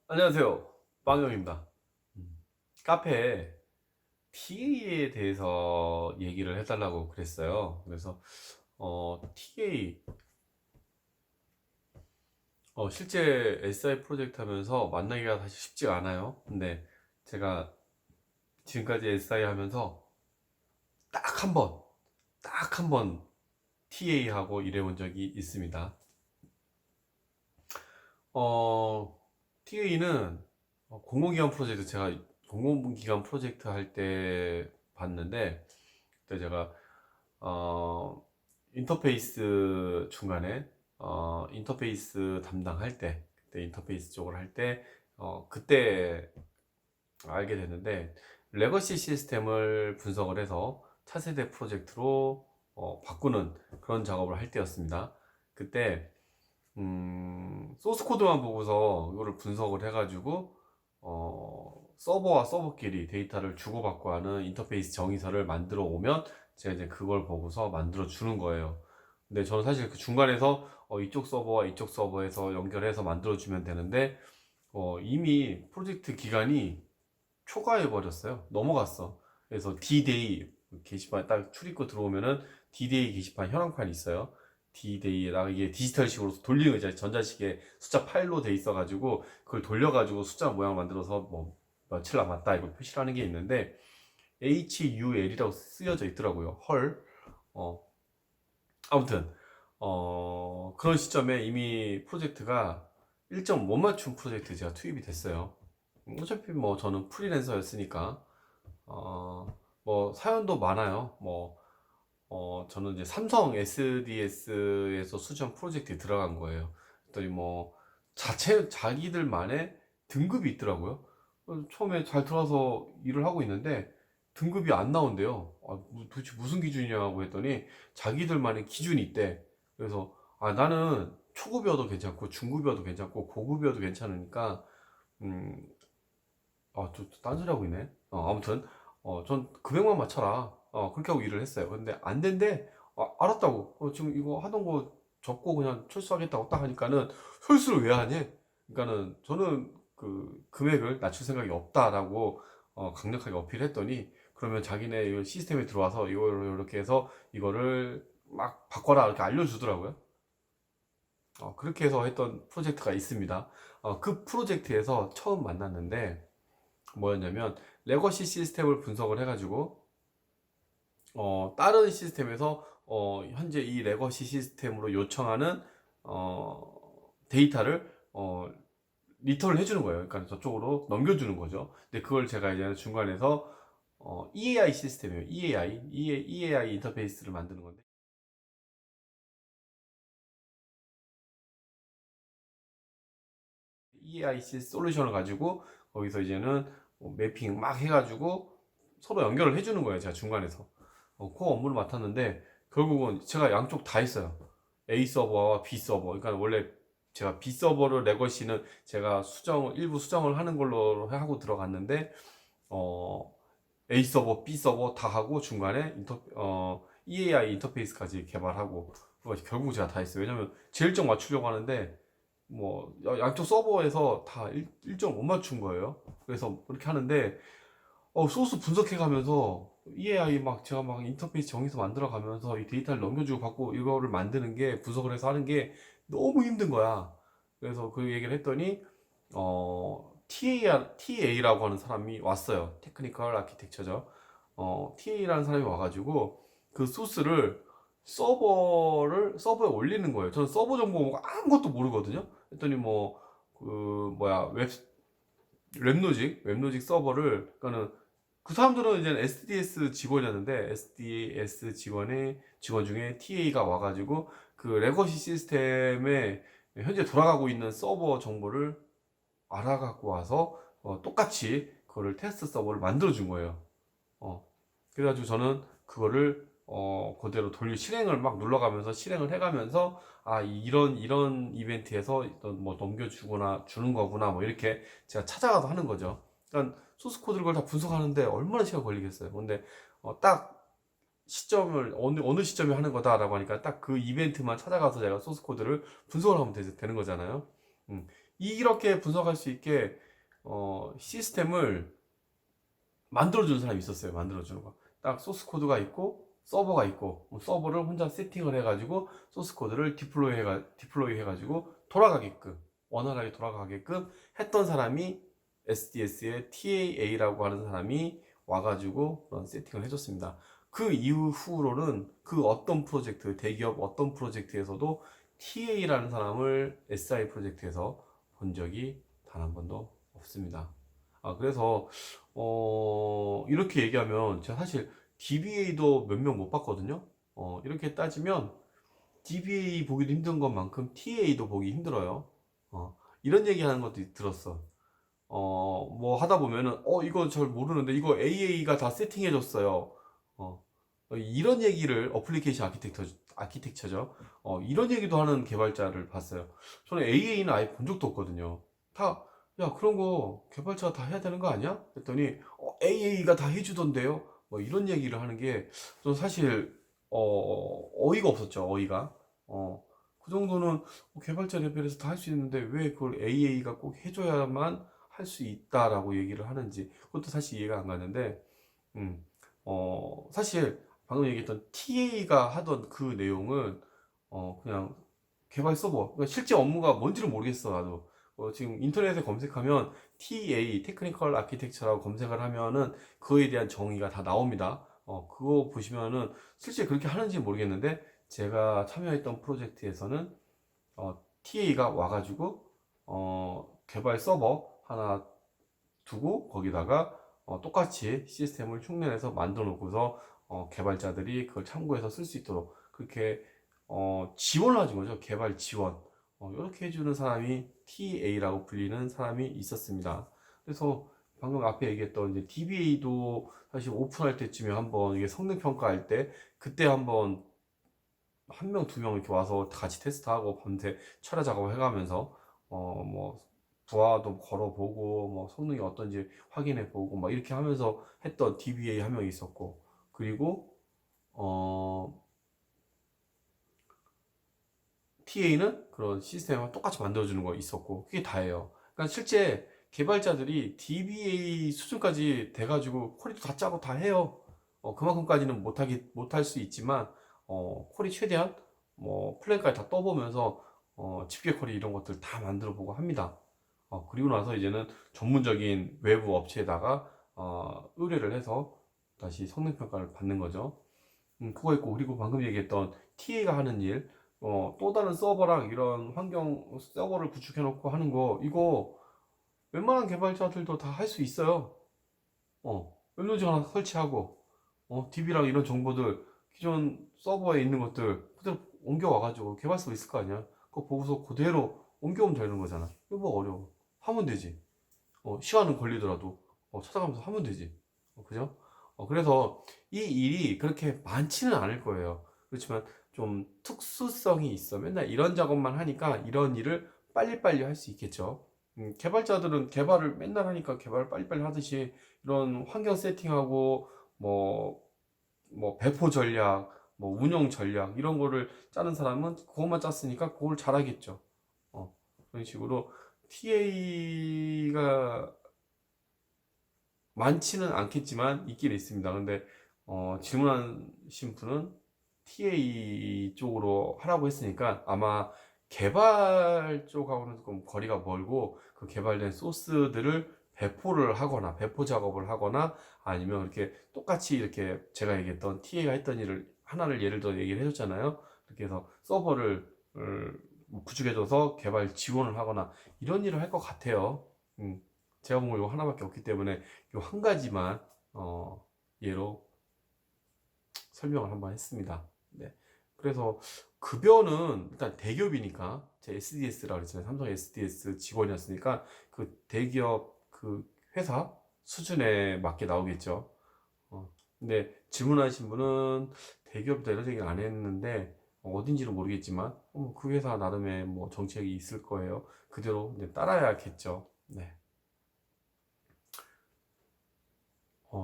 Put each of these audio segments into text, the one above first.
안녕하세요. 빵형입니다. 카페에 TA에 대해서 얘기를 해달라고 그랬어요. 그래서 TA 실제 SI 프로젝트 하면서 만나기가 사실 쉽지가 않아요. 근데 제가 지금까지 SI 하면서 딱 한 번, 딱 한 번 TA 하고 일해본 적이 있습니다. TA는 공공기관 프로젝트, 제가 공공기관 프로젝트 할 때 봤는데, 그때 제가 어, 인터페이스 중간에 인터페이스 담당할 때, 그때 인터페이스 쪽을 할 때, 그때 알게 됐는데, 레거시 시스템을 분석을 해서 차세대 프로젝트로 바꾸는 그런 작업을 할 때였습니다. 그때 소스 코드만 보고서 이거를 분석을 해가지고 서버와 서버끼리 데이터를 주고받고 하는 인터페이스 정의서를 만들어 오면 제가 이제 그걸 보고서 만들어 주는 거예요. 근데 저는 사실 그 중간에서 이쪽 서버와 이쪽 서버에서 연결해서 만들어 주면 되는데 이미 프로젝트 기간이 초과해 버렸어요. 넘어갔어. 그래서 D-Day 게시판 딱 출입구 들어오면은 D-Day 게시판 현황판이 있어요. D-Day에다가 이게 디지털식으로 돌리는 거 있잖아요. 전자식에 숫자 8로 돼 있어가지고 그걸 돌려가지고 숫자 모양 만들어서 뭐 며칠 남았다 이거 표시를 하는 게 있는데 HUL이라고 쓰여져 있더라고요. 헐. 어, 아무튼 그런 시점에 이미 프로젝트가 일정 못 맞춘 프로젝트 제가 투입이 됐어요. 어차피 뭐 저는 프리랜서였으니까 뭐 사연도 많아요. 뭐 저는 이제 삼성 SDS에서 수정 프로젝트에 들어간 거예요. 그랬더니 뭐 자기들만의 등급이 있더라고요. 처음에 잘 들어와서 일을 하고 있는데 등급이 안 나온대요. 도대체 무슨 기준이냐고 했더니 자기들만의 기준이 있대. 그래서 나는 초급이어도 괜찮고 중급이어도 괜찮고 고급이어도 괜찮으니까 음, 또 딴소리 하고 있네. 아무튼, 전 금액만 맞춰라. 그렇게 하고 일을 했어요. 근데 안 된대. 알았다고. 지금 이거 하던 거 접고 그냥 철수하겠다고 딱 하니까는 철수를 왜 하니? 그러니까는 저는 그 금액을 낮출 생각이 없다라고 강력하게 어필했더니 그러면 자기네 이 시스템에 들어와서 이거를 이렇게 해서 이거를 막 바꿔라 이렇게 알려주더라고요. 그렇게 해서 했던 프로젝트가 있습니다. 그 프로젝트에서 처음 만났는데 뭐였냐면 레거시 시스템을 분석을 해가지고 다른 시스템에서 현재 이 레거시 시스템으로 요청하는 데이터를 리턴을 해주는 거예요. 그러니까 저쪽으로 넘겨주는 거죠. 근데 그걸 제가 이제 중간에서 EAI 시스템이에요. EAI 인터페이스를 만드는 건데 EAI 솔루션을 가지고 거기서 이제는 매핑 막 해가지고 서로 연결을 해주는 거예요. 제가 중간에서. 코어 업무를 맡았는데 결국은 제가 양쪽 다 했어요. A 서버와 B 서버. 그러니까 원래 제가 B 서버를 레거시는 제가 일부 수정을 하는 걸로 하고 들어갔는데 어, A 서버, B 서버 다 하고 중간에 EAI 인터페이스까지 개발하고 결국 제가 다 했어요. 왜냐면 제 일정 맞추려고 하는데 뭐 양쪽 서버에서 다 일정 못 맞춘 거예요. 그래서 그렇게 하는데 소스 분석해 가면서 EAI 막 제가 막 인터페이스 정해서 만들어 가면서 이 데이터를 넘겨주고 받고 이거를 만드는 게 분석을 해서 하는 게 너무 힘든 거야. 그래서 그 얘기를 했더니 TA라고 하는 사람이 왔어요. 테크니컬 아키텍처죠. TA라는 사람이 와가지고 그 소스를 서버에 올리는 거예요. 저는 서버 정보 뭐 아무것도 모르거든요. 했더니 뭐 그 뭐야 웹로직 서버를 그러니까는 그 사람들은 이제 SDS 직원이었는데 SDS 직원 중에 TA가 와가지고 그 레거시 시스템에 현재 돌아가고 있는 서버 정보를 알아갖고 와서 똑같이 그거를 테스트 서버를 만들어 준 거예요. 그래가지고 저는 그거를 그대로 실행을 막 눌러가면서 실행을 해가면서 이런 이벤트에서 뭐 넘겨주거나 주는 거구나 뭐 이렇게 제가 찾아가서 하는 거죠. 그러니까 소스 코드를 그걸 다 분석하는데 얼마나 시간 걸리겠어요. 근데 딱 시점을 어느 시점에 하는 거다라고 하니까 딱 그 이벤트만 찾아가서 제가 소스 코드를 분석을 하면 되는 거잖아요. 음, 이렇게 분석할 수 있게 시스템을 만들어주는 사람이 있었어요. 만들어주는 거. 딱 소스 코드가 있고 서버가 있고 서버를 혼자 세팅을 해가지고 소스 코드를 디플로이 해가지고 돌아가게끔 원활하게 돌아가게끔 했던 사람이 SDS의 TAA라고 하는 사람이 와가지고 그런 세팅을 해줬습니다. 그 이후로는 그 어떤 프로젝트, 대기업 어떤 프로젝트에서도 TA라는 사람을 SI 프로젝트에서 본 적이 단 한 번도 없습니다. 그래서 이렇게 얘기하면 제가 사실 DBA도 몇 명 못 봤거든요. 이렇게 따지면 DBA 보기도 힘든 것만큼 TA도 보기 힘들어요. 이런 얘기 하는 것도 들었어. 뭐 하다 보면은, 이거 잘 모르는데, 이거 AA가 다 세팅해줬어요. 이런 얘기를, 어플리케이션 아키텍처죠. 이런 얘기도 하는 개발자를 봤어요. 저는 AA는 아예 본 적도 없거든요. 야, 그런 거 개발자가 다 해야 되는 거 아니야? 했더니, AA가 다 해주던데요? 뭐 이런 얘기를 하는 게, 좀 사실, 어이가 없었죠, 어이가. 그 정도는 개발자 레벨에서 다 할 수 있는데, 왜 그걸 AA가 꼭 해줘야만 할 수 있다라고 얘기를 하는지, 그것도 사실 이해가 안 가는데, 음, 사실, 방금 얘기했던 TA가 하던 그 내용은, 그냥 개발 서버, 그러니까 실제 업무가 뭔지를 모르겠어, 나도. 지금 인터넷에 검색하면 TA, 테크니컬 아키텍처라고 검색을 하면은 그거에 대한 정의가 다 나옵니다. 그거 보시면은 실제 그렇게 하는지 모르겠는데 제가 참여했던 프로젝트에서는 TA가 와가지고 개발 서버 하나 두고 거기다가 똑같이 시스템을 흉내내서 만들어 놓고서 개발자들이 그걸 참고해서 쓸 수 있도록 그렇게 지원을 해준 거죠. 개발 지원. 이렇게 해주는 사람이 TA라고 불리는 사람이 있었습니다. 그래서 방금 앞에 얘기했던 이제 DBA도 사실 오픈할 때쯤에 한번 이게 성능 평가할 때 그때 한번 한 명, 두 명 이렇게 와서 같이 테스트하고 밤새 철야 작업을 해가면서 뭐 부하도 걸어보고 뭐 성능이 어떤지 확인해보고 막 이렇게 하면서 했던 DBA 한 명 있었고 그리고 TA는 그런 시스템을 똑같이 만들어주는 거 있었고 그게 다예요. 그러니까 실제 개발자들이 DBA 수준까지 돼가지고 퀄리티 다 짜고 다 해요. 그만큼까지는 못할 수 있지만 퀄리 최대한 뭐 플랜까지 다 떠보면서 집계 퀄리 이런 것들 다 만들어 보고 합니다. 그리고 나서 이제는 전문적인 외부 업체에다가 의뢰를 해서 다시 성능 평가를 받는 거죠. 그거 있고 그리고 방금 얘기했던 TA가 하는 일, 또 다른 서버랑 이런 환경 서버를 구축해 놓고 하는 거 이거 웬만한 개발자들도 다 할 수 있어요. 웹로직 하나 설치하고 DB랑 이런 정보들 기존 서버에 있는 것들 그대로 옮겨와가지고 개발소 있을 거 아니야. 그거 보고서 그대로 옮겨오면 되는 거잖아. 이거 뭐 어려워. 하면 되지. 시간은 걸리더라도 찾아가면서 하면 되지. 그죠? 그래서 이 일이 그렇게 많지는 않을 거예요. 그렇지만 좀 특수성이 있어. 맨날 이런 작업만 하니까 이런 일을 빨리빨리 할 수 있겠죠. 개발자들은 개발을 맨날 하니까 개발을 빨리빨리 하듯이 이런 환경 세팅하고 뭐, 뭐 배포 전략, 뭐 운영 전략 이런 거를 짜는 사람은 그것만 짰으니까 그걸 잘하겠죠. 그런 식으로 TA가 많지는 않겠지만 있긴 있습니다. 근데 질문하신 분은 TA 쪽으로 하라고 했으니까 아마 개발 쪽하고는 조금 거리가 멀고 그 개발된 소스들을 배포를 하거나 배포 작업을 하거나 아니면 이렇게 똑같이 이렇게 제가 얘기했던 TA가 했던 일을 하나를 예를 들어 얘기를 해줬잖아요. 그렇게 해서 서버를 뭐 구축해줘서 개발 지원을 하거나 이런 일을 할 것 같아요. 제가 본 거 이거 하나밖에 없기 때문에 이 한 가지만 예로 설명을 한번 했습니다. 네. 그래서 급여는 일단 대기업이니까 제 SDS라고 그랬잖아요. 삼성 SDS 직원이었으니까 그 대기업 그 회사 수준에 맞게 나오겠죠. 근데 질문하신 분은 대기업이다 이런 얘기 안 했는데 어딘지는 모르겠지만 그 회사 나름의 뭐 정책이 있을 거예요. 그대로 이제 따라야겠죠. 네.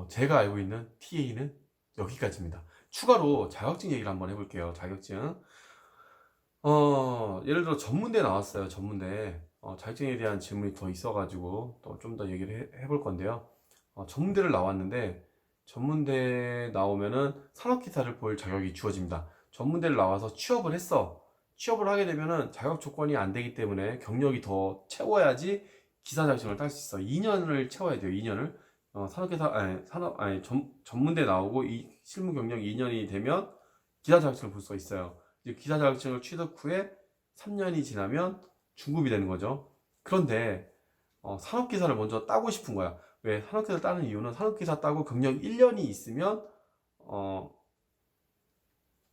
제가 알고 있는 TA는 여기까지입니다. 추가로 자격증 얘기를 한번 해볼게요. 자격증. 예를 들어 전문대 나왔어요. 전문대. 자격증에 대한 질문이 더 있어가지고 또 좀 더 얘기를 해볼 건데요. 전문대를 나왔는데 전문대 나오면은 산업기사를 볼 자격이 주어집니다. 전문대를 나와서 취업을 했어. 취업을 하게 되면은 자격 조건이 안 되기 때문에 경력이 더 채워야지 기사 자격증을 딸 수 있어. 2년을 채워야 돼요. 2년을. 산업기사 아니 전문대 나오고 이 실무 경력이 2년이 되면 기사 자격증을 볼 수가 있어요. 이제 기사 자격증을 취득 후에 3년이 지나면 중급이 되는 거죠. 그런데 산업기사를 먼저 따고 싶은 거야. 왜 산업기사를 따는 이유는 산업기사 따고 경력 1년이 있으면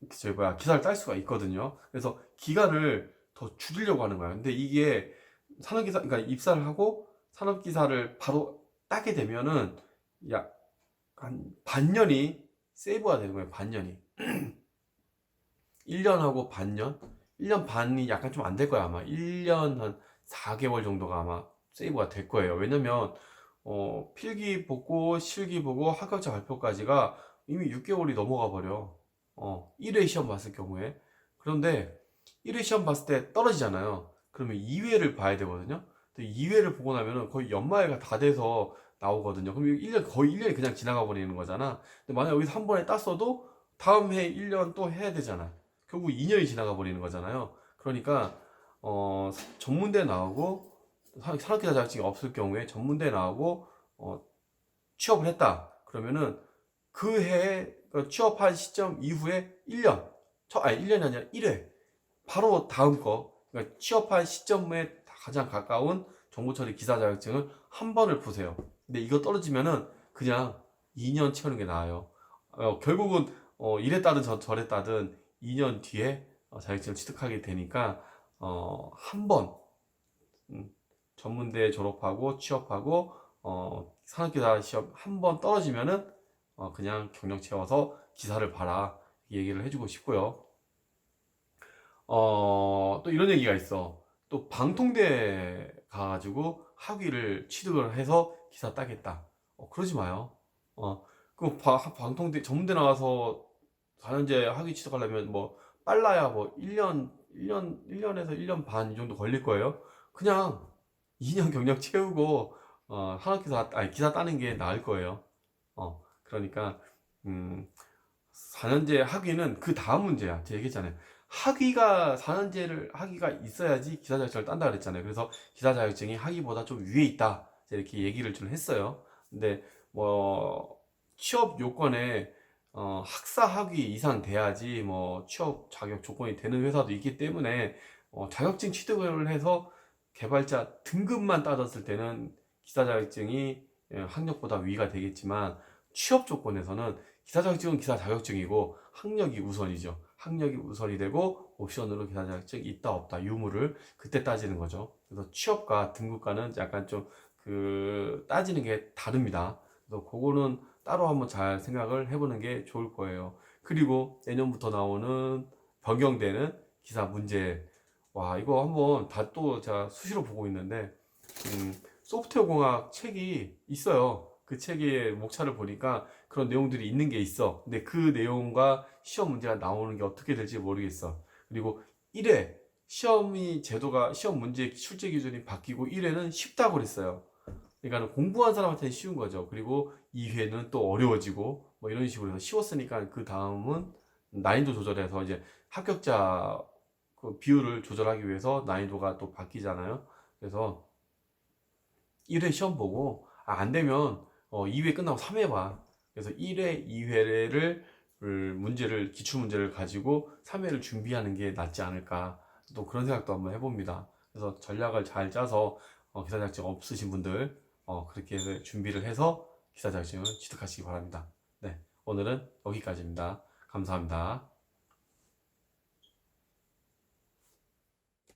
기사를 딸 수가 있거든요. 그래서 기간을 더 줄이려고 하는 거야. 근데 이게 산업기사, 그러니까 입사를 하고 산업기사를 바로 따게 되면은 약 한 반년이 세이브가 되는 거예요. 반년이. 1년하고 반년? 1년 반이 약간 좀 안 될 거야, 아마. 1년 한 4개월 정도가 아마 세이브가 될 거예요. 왜냐면, 필기 보고, 실기 보고, 합격자 발표까지가 이미 6개월이 넘어가 버려. 1회 시험 봤을 경우에. 그런데 1회 시험 봤을 때 떨어지잖아요. 그러면 2회를 봐야 되거든요. 근데 2회를 보고 나면은 거의 연말가 다 돼서 나오거든요. 그럼 1년, 거의 1년이 그냥 지나가 버리는 거잖아. 근데 만약 여기서 한 번에 땄어도 다음 해 1년 또 해야 되잖아. 결국 2년이 지나가 버리는 거잖아요. 그러니까 전문대 나오고 산업기사 자격증이 없을 경우에 전문대 나오고 취업을 했다. 그러면은 그 해에 취업한 시점 이후에 1년, 아니 1년이 아니라 1회 바로 다음 거, 그러니까 취업한 시점에 가장 가까운 정보처리 기사 자격증을 한 번을 보세요. 근데 이거 떨어지면은 그냥 2년 채우는 게 나아요. 결국은 이래 따든 저래 따든 2년 뒤에 자격증을 취득하게 되니까 한 번 전문대 졸업하고 취업하고 산업기사 시험 한 번 떨어지면은 그냥 경력 채워서 기사를 봐라 이 얘기를 해주고 싶고요. 또 이런 얘기가 있어. 또 방통대 가가지고 학위를 취득을 해서 기사 따겠다. 그러지 마요. 방통대 전문대 나와서 4년제 학위 취득하려면 뭐 빨라야 뭐 1년에서 1년 반 이 정도 걸릴 거예요. 그냥 2년 경력 채우고 산업기사 아니 기사 따는 게 나을 거예요. 그러니까 4년제 학위는 그 다음 문제야. 제가 얘기했잖아요. 학위가 있어야지 기사 자격증을 딴다 그랬잖아요. 그래서 기사 자격증이 학위보다 좀 위에 있다. 이렇게 얘기를 좀 했어요. 근데 뭐 취업 요건에 학사 학위 이상 돼야지 뭐 취업 자격 조건이 되는 회사도 있기 때문에 자격증 취득을 해서 개발자 등급만 따졌을 때는 기사 자격증이 학력보다 위가 되겠지만 취업 조건에서는 기사 자격증은 기사 자격증이고 학력이 우선이죠. 학력이 우선이 되고 옵션으로 기사 자격증 있다 없다 유무를 그때 따지는 거죠. 그래서 취업과 등급과는 약간 좀 따지는 게 다릅니다. 그래서 그거는 따로 한번 잘 생각을 해보는 게 좋을 거예요. 그리고 내년부터 나오는 변경되는 기사 문제. 와, 이거 한번 다 또 제가 수시로 보고 있는데, 소프트웨어 공학 책이 있어요. 그 책의 목차를 보니까 그런 내용들이 있는 게 있어. 근데 그 내용과 시험 문제가 나오는 게 어떻게 될지 모르겠어. 그리고 1회 시험 문제 출제 기준이 바뀌고 1회는 쉽다고 그랬어요. 그러니까 공부한 사람한테는 쉬운 거죠. 그리고 2회는 또 어려워지고 뭐 이런 식으로 해서 쉬웠으니까 그 다음은 난이도 조절해서 이제 합격자 그 비율을 조절하기 위해서 난이도가 또 바뀌잖아요. 그래서 1회 시험 보고 안 되면 2회 끝나고 3회 봐. 그래서 1회, 2회를 기출 문제를 가지고 3회를 준비하는 게 낫지 않을까. 또 그런 생각도 한번 해봅니다. 그래서 전략을 잘 짜서 기사 자격증 없으신 분들 그렇게 해서 준비를 해서 기사 자격증을 취득하시기 바랍니다. 네, 오늘은 여기까지입니다. 감사합니다.